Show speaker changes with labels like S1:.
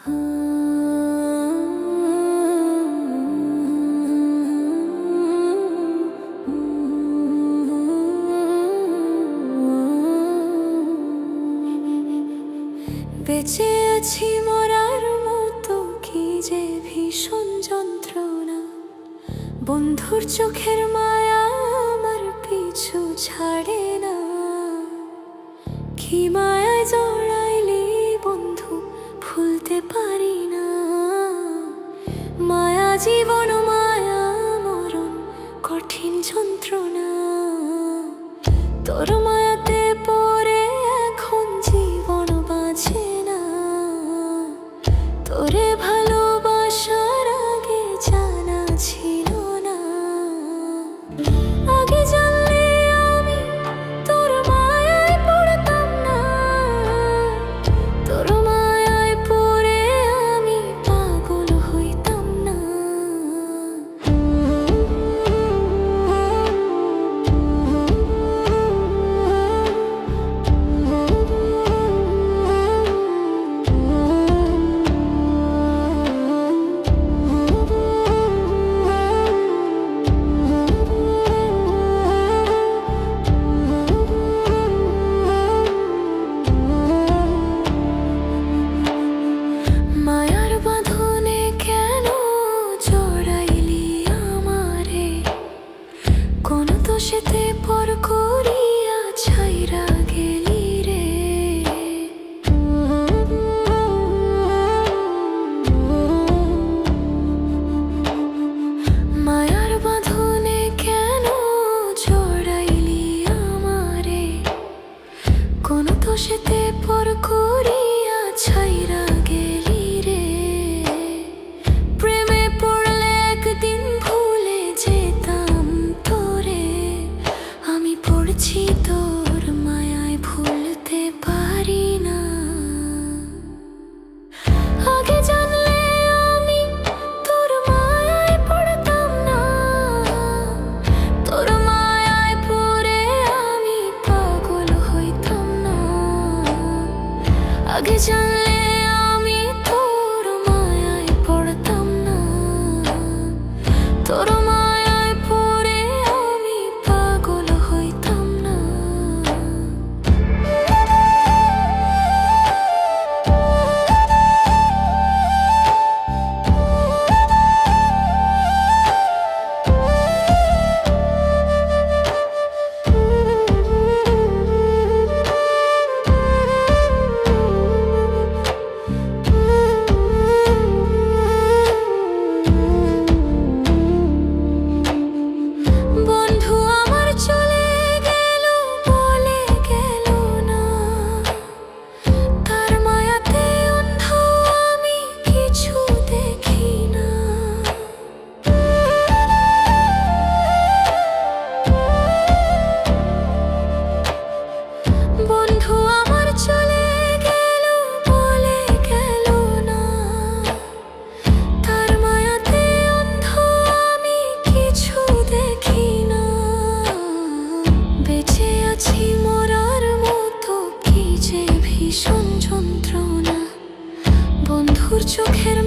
S1: বেঁচে আছি মরার মতো, কি যে ভীষণ যন্ত্রণা। বন্ধুর চোখের মায়া আমার পিছু ছাড়ে না। কি মায়ায় জড়াইলি বন্ধু, ভুলতে পারি না। মায়া জীবন, মায়া মরণ, কঠিন যন্ত্রণা। তোর মায়াতে পড়ে এখন জীবন বাঁচে না। তোরে ভালোবাসার আগে জানা ছিল না। আগে জানলে আমি তোর মায়ায় পড়তাম না। তোর মায়ায় পড়ে আমি পাগল হইতাম না। মায়ার বাঁধনে কেন জড়াইলি আমারে? কোন দোষেতে পর করিয়া ছাইরা গেলি রে। মায়ার বাঁধনে কেন জড়াইলি আমারে? কোন দোষেতে পর করিয়া ছাইরা গেলি রে। প্রেমে পড়লে একদিন ভুলে যেতাম তোরে। আমি পড়ছি তোর মায়ায়, ভুলতে পারি না। আগে জানলে আমি তোর মায়ায় পড়তাম না। তোর মায়ায় পড়ে আমি পাগল হইতাম না। আগে জানলে আমি তোর মায়ায় পড়তাম না। তোর মায়ায় পড়ে আমি পাগল হইতাম না। বন্ধু আমার চলে গেল, বলে গেল না। তার মায়াতে অন্ধ আমি, কিছু দেখি না। বন্ধু আমার চলে গেল, বলে গেল না। তার মায়াতে অন্ধ আমি, কিছু দেখি না। বেঁচে আছি মরার মতো, কি যে ভীষণ যন্ত্রণা। বন্ধুর চোখের